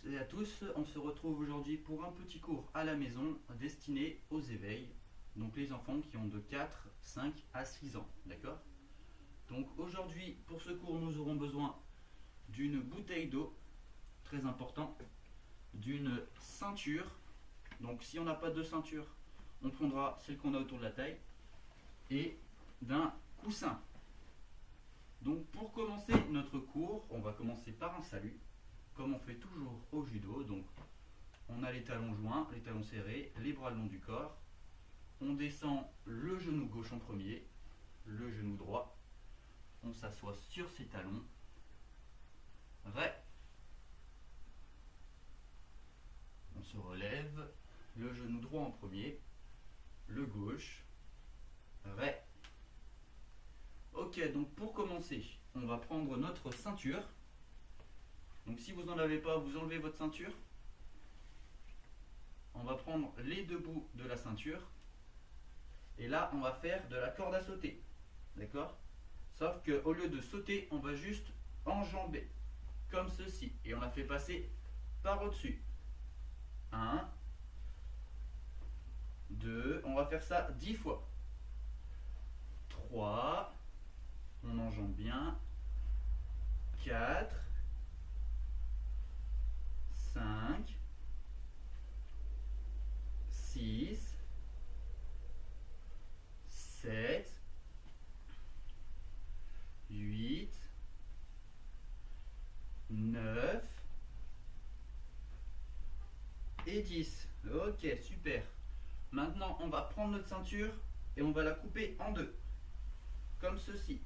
et à tous, on se retrouve aujourd'hui pour un petit cours à la maison destiné aux éveils, donc les enfants qui ont de 4, 5 à 6 ans, d'accord? Donc aujourd'hui, pour ce cours, nous aurons besoin d'une bouteille d'eau, très important, d'une ceinture, donc si on n'a pas de ceinture, on prendra celle qu'on a autour de la taille, et d'un coussin. Donc pour commencer notre cours, on va commencer par un salut, comme on fait toujours au judo. Donc on a les talons joints, les talons serrés, les bras le long du corps. On descend le genou gauche en premier, le genou droit. On s'assoit sur ses talons. Ré. On se relève, le genou droit en premier, le gauche. Ré. Ok, donc pour commencer, on va prendre notre ceinture. Donc si vous n'en avez pas, vous enlevez votre ceinture. On va prendre les deux bouts de la ceinture. Et là, on va faire de la corde à sauter. D'accord? Sauf qu'au lieu de sauter, on va juste enjamber. Comme ceci. Et on la fait passer par au-dessus. 1, 2, on va faire ça 10 fois. 3, on enjambe bien. 4, 5, 6, 7, 8, 9 et 10. Ok, super. Maintenant, on va prendre notre ceinture et on va la couper en deux. Comme ceci.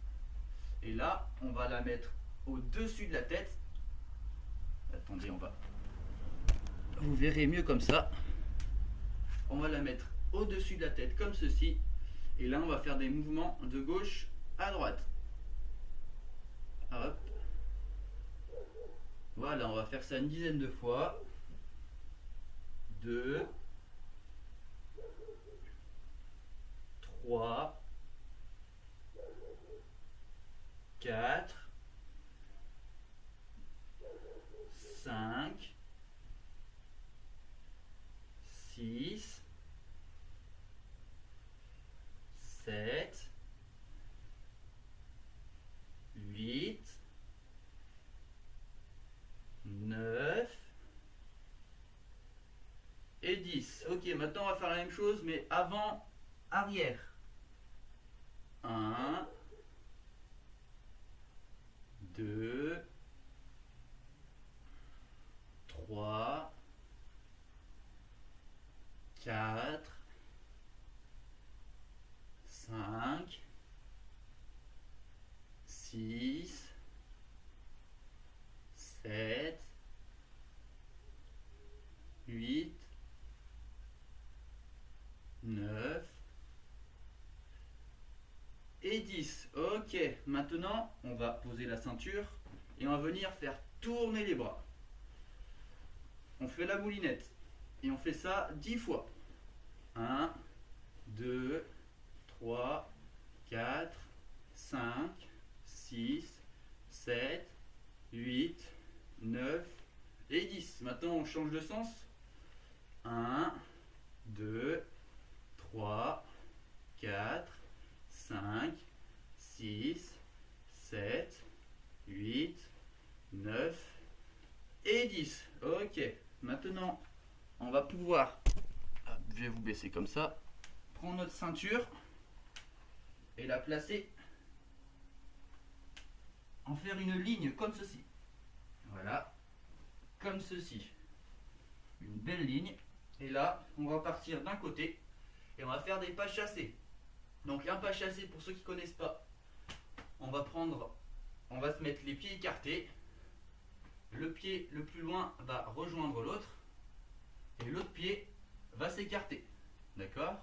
Et là, on va la mettre au-dessus de la tête. Attendez, vous verrez mieux comme ça. On va la mettre au-dessus de la tête comme ceci. Et là, on va faire des mouvements de gauche à droite. Hop. Voilà, on va faire ça une dizaine de fois. 2, 3, 4, 5, 6, 7, 8, 9 et 10. Ok, maintenant on va faire la même chose, mais avant, arrière. 1, 2, 3, 4, 5, 6, 7, 8, 9 et 10. Ok, maintenant on va poser la ceinture et on va venir faire tourner les bras. On fait la moulinette et on fait ça 10 fois. 1, 2, 3, 4, 5, 6, 7, 8, 9 et 10. Maintenant on change de sens. 1, 2, 3, 4, 5, 6, 7, 8, 9 et 10. Ok, maintenant on va pouvoir, je vais vous baisser comme ça, prendre notre ceinture et la placer, en faire une ligne comme ceci. Voilà, comme ceci. Une belle ligne. Et là, on va partir d'un côté et on va faire des pas chassés. Donc un pas chassé, pour ceux qui ne connaissent pas, on va se mettre les pieds écartés. Le pied le plus loin va rejoindre l'autre et l'autre pied va s'écarter. D'accord?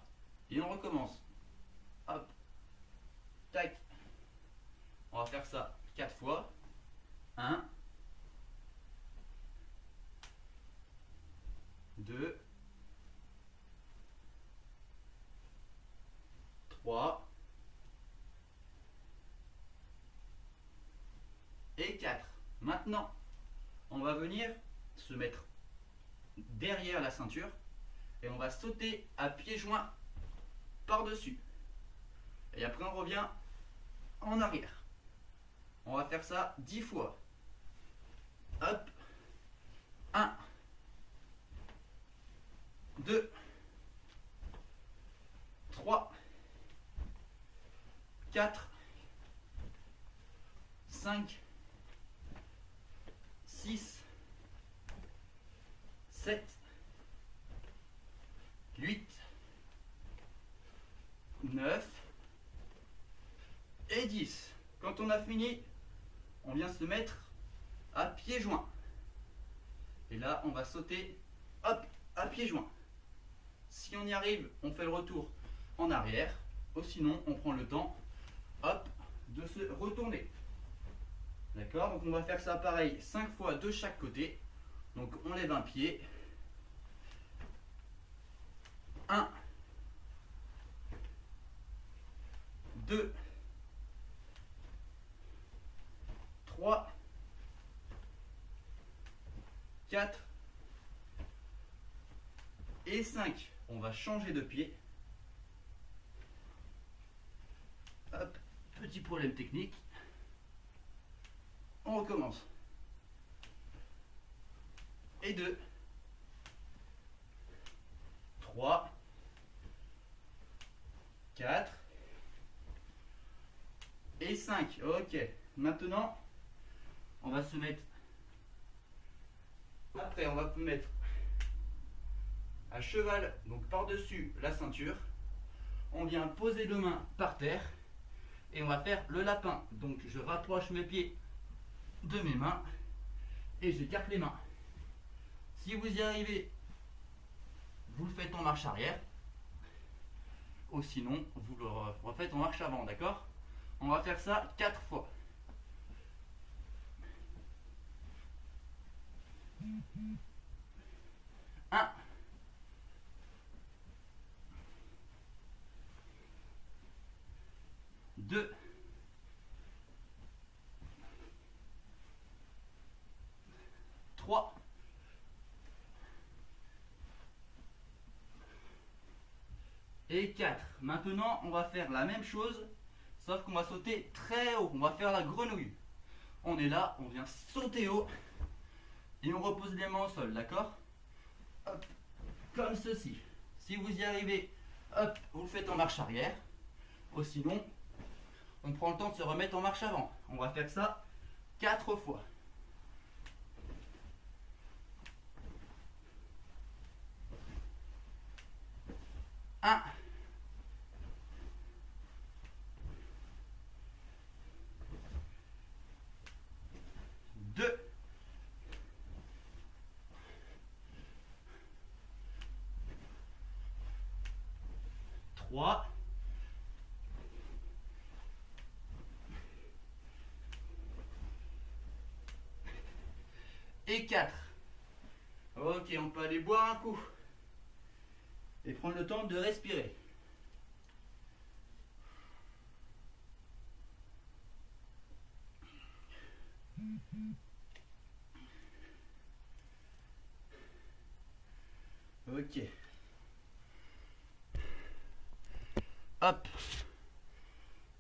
Et on recommence. Hop. Tac. On va faire ça 4 fois. 1, 2, 3 et 4. Maintenant, on va venir se mettre derrière la ceinture et on va sauter à pieds joints par-dessus. Et après on revient en arrière. On va faire ça 10 fois. Hop. 1, 2, 3, 4, 5, 6, 7, 8, 9 et 10. Quand on a fini, on vient se mettre à pieds joints. Et là, on va sauter, hop, à pieds joints. Si on y arrive, on fait le retour en arrière. Ou sinon, on prend le temps, hop, de se retourner. D'accord? Donc on va faire ça pareil 5 fois de chaque côté. Donc on lève un pied. 1, 2, 3, 4 et 5. On va changer de pied. Hop, petit problème technique. On recommence. Et 2, 3, 4 et 5. Ok. Maintenant, on va se mettre. Après, on va se mettre à cheval, donc par-dessus la ceinture. On vient poser deux mains par terre et on va faire le lapin. Donc, je rapproche mes pieds de mes mains et j'écarte les mains. Si vous y arrivez, vous le faites en marche arrière. Ou sinon, vous le refaites en marche avant, d'accord? On va faire ça 4 fois. 1, 2, 3, et 4. Maintenant, on va faire la même chose, sauf qu'on va sauter très haut. On va faire la grenouille. On est là, on vient sauter haut et on repose les mains au sol, d'accord? Hop, comme ceci. Si vous y arrivez, hop, vous le faites en marche arrière. Ou sinon, on prend le temps de se remettre en marche avant. On va faire ça 4 fois. 1, 2, 3, et 4. Ok, on peut aller boire un coup et prendre le temps de respirer. Ok. Hop.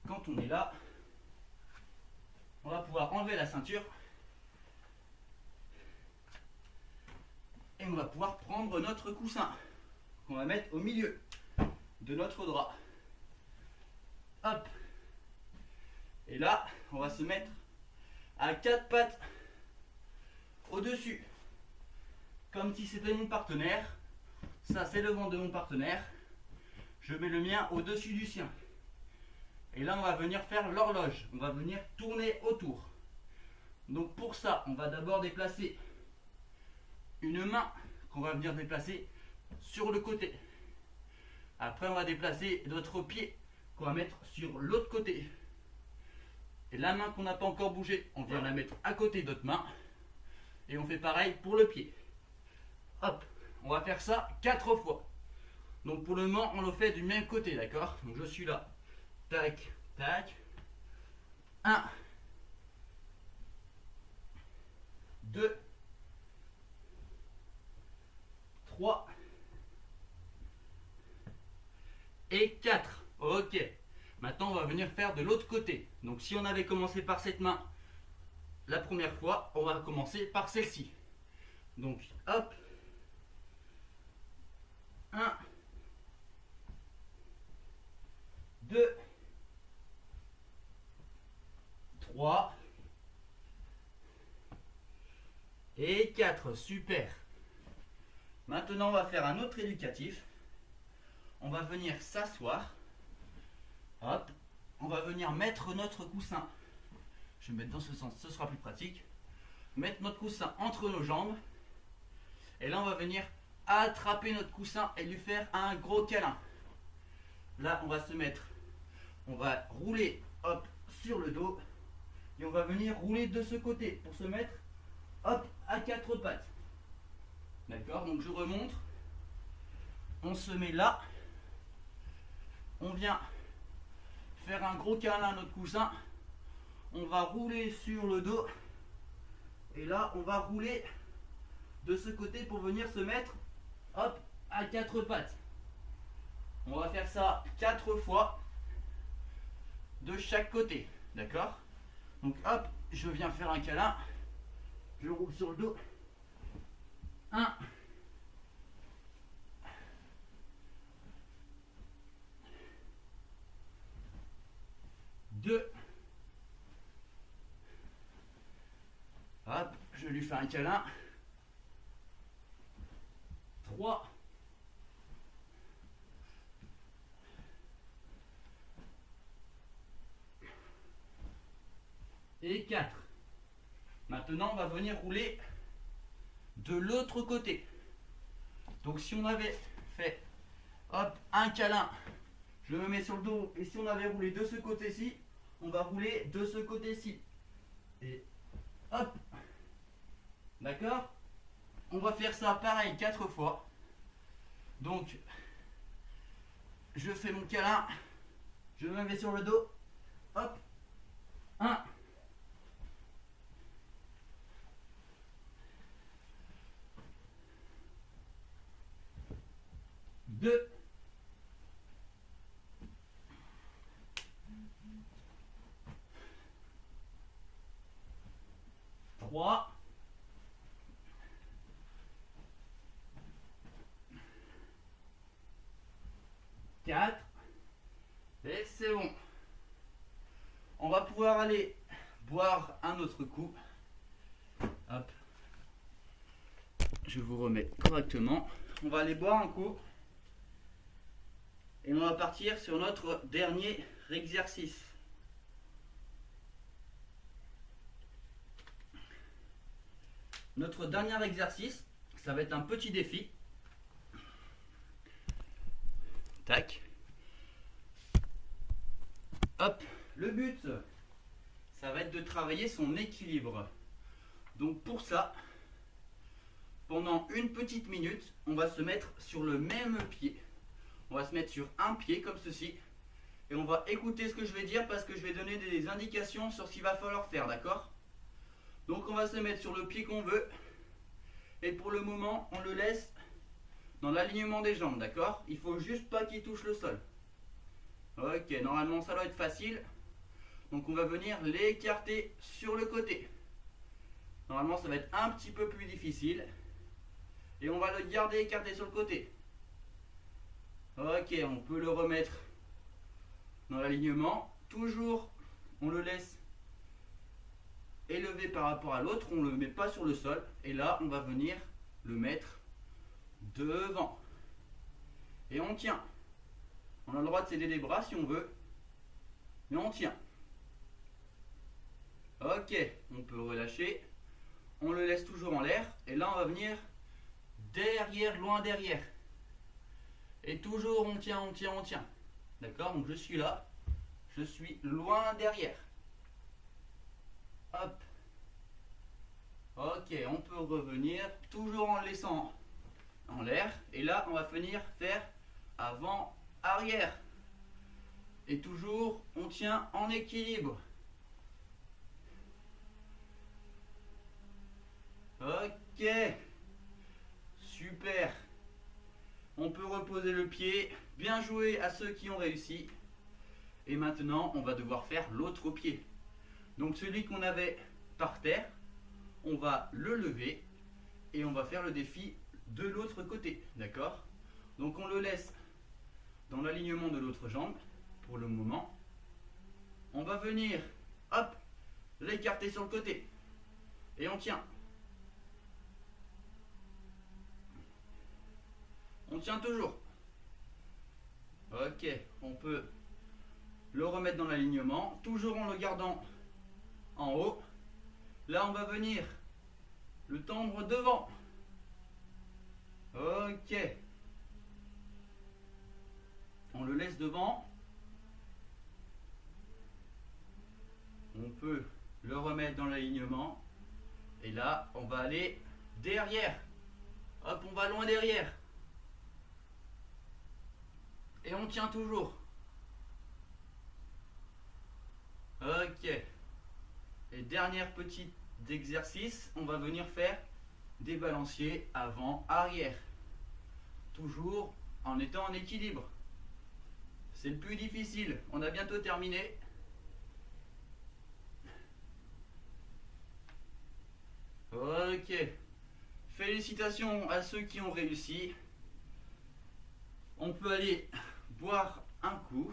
Quand on est là, on va pouvoir enlever la ceinture et on va pouvoir prendre notre coussin qu'on va mettre au milieu de notre drap. Hop. Et là, on va se mettre à 4 pattes au-dessus, comme si c'était mon partenaire. Ça, c'est le ventre de mon partenaire. Je mets le mien au-dessus du sien. Et là, on va venir faire l'horloge. On va venir tourner autour. Donc pour ça, on va d'abord déplacer une main qu'on va venir déplacer sur le côté. Après, on va déplacer notre pied qu'on va mettre sur l'autre côté. Et la main qu'on n'a pas encore bougée, on vient la mettre à côté de notre main. Et on fait pareil pour le pied. Hop, on va faire ça 4 fois. Donc pour le moment, on le fait du même côté, d'accord? Donc je suis là. Tac, tac. 1, 2, et 4. Ok. Maintenant, on va venir faire de l'autre côté. Donc, si on avait commencé par cette main la première fois, on va commencer par celle-ci. Donc, hop. 1, 2, 3 et 4. Super. Maintenant, on va faire un autre éducatif. On va venir s'asseoir. Hop. On va venir mettre notre coussin. Je vais mettre dans ce sens, ce sera plus pratique. Mettre notre coussin entre nos jambes. Et là, on va venir attraper notre coussin et lui faire un gros câlin. Là, on va se mettre, on va rouler, hop, sur le dos. Et on va venir rouler de ce côté pour se mettre, hop, à 4 pattes. D'accord? Donc, je remonte. On se met là. On vient faire un gros câlin à notre coussin. On va rouler sur le dos. Et là, on va rouler de ce côté pour venir se mettre, hop, à 4 pattes. On va faire ça 4 fois de chaque côté. D'accord? Donc, hop, je viens faire un câlin. Je roule sur le dos. 1. 2. Hop, je lui fais un câlin. 3. Et 4. Maintenant, on va venir rouler de l'autre côté. Donc, si on avait fait, hop, un câlin, je me mets sur le dos. Et si on avait roulé de ce côté-ci, on va rouler de ce côté-ci. Et hop. D'accord? On va faire ça pareil 4 fois. Donc, je fais mon câlin. Je me mets sur le dos. Hop. 1. 2. 3. 4. Et c'est bon. On va pouvoir aller boire un autre coup. Hop. Je vous remets correctement. On va aller boire un coup. Et on va partir sur notre dernier exercice. Notre dernier exercice, ça va être un petit défi. Tac. Hop. Le but, ça va être de travailler son équilibre. Donc pour ça, pendant une petite minute, on va se mettre sur le même pied. On va se mettre sur un pied comme ceci. Et on va écouter ce que je vais dire parce que je vais donner des indications sur ce qu'il va falloir faire, d'accord? Donc on va se mettre sur le pied qu'on veut. Et pour le moment, on le laisse dans l'alignement des jambes, d'accord? Il faut juste pas qu'il touche le sol. Ok, normalement ça doit être facile. Donc on va venir l'écarter sur le côté. Normalement ça va être un petit peu plus difficile. Et on va le garder écarté sur le côté. Ok, on peut le remettre dans l'alignement. Toujours, on le laisse élevé par rapport à l'autre. On ne le met pas sur le sol. Et là, on va venir le mettre devant. Et on tient. On a le droit de céder les bras si on veut. Mais on tient. Ok, on peut relâcher. On le laisse toujours en l'air. Et là, on va venir derrière, loin derrière. Et toujours, on tient, on tient, on tient. D'accord? Donc, je suis là. Je suis loin derrière. Hop. Ok, on peut revenir. Toujours en le laissant en l'air. Et là, on va venir faire avant, arrière. Et toujours, on tient en équilibre. Ok. Super. On peut reposer le pied. Bien joué à ceux qui ont réussi. Et maintenant, on va devoir faire l'autre pied. Donc celui qu'on avait par terre, on va le lever et on va faire le défi de l'autre côté. D'accord? Donc on le laisse dans l'alignement de l'autre jambe pour le moment. On va venir, hop, l'écarter sur le côté. Et on tient. On tient toujours. Ok, on peut le remettre dans l'alignement, toujours en le gardant en haut. Là, on va venir le tendre devant. Ok. On le laisse devant. On peut le remettre dans l'alignement. Et là, on va aller derrière. Hop, on va loin derrière. Et on tient toujours. Ok. Et dernière petite exercice, on va venir faire des balanciers avant-arrière. Toujours en étant en équilibre. C'est le plus difficile. On a bientôt terminé. Ok. Félicitations à ceux qui ont réussi. On peut aller boire un coup.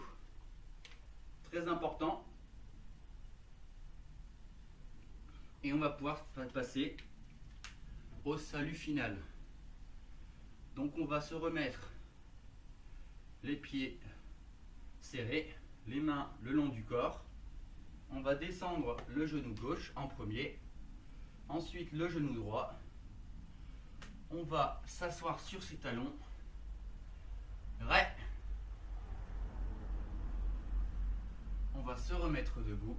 Très important. Et on va pouvoir passer au salut final. Donc on va se remettre les pieds serrés, les mains le long du corps. On va descendre le genou gauche en premier. Ensuite le genou droit. On va s'asseoir sur ses talons. On va se remettre debout.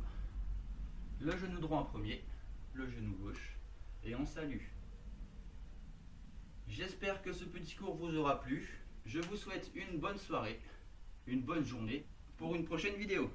Le genou droit en premier, le genou gauche. Et on salue. J'espère que ce petit cours vous aura plu. Je vous souhaite une bonne soirée, une bonne journée pour une prochaine vidéo.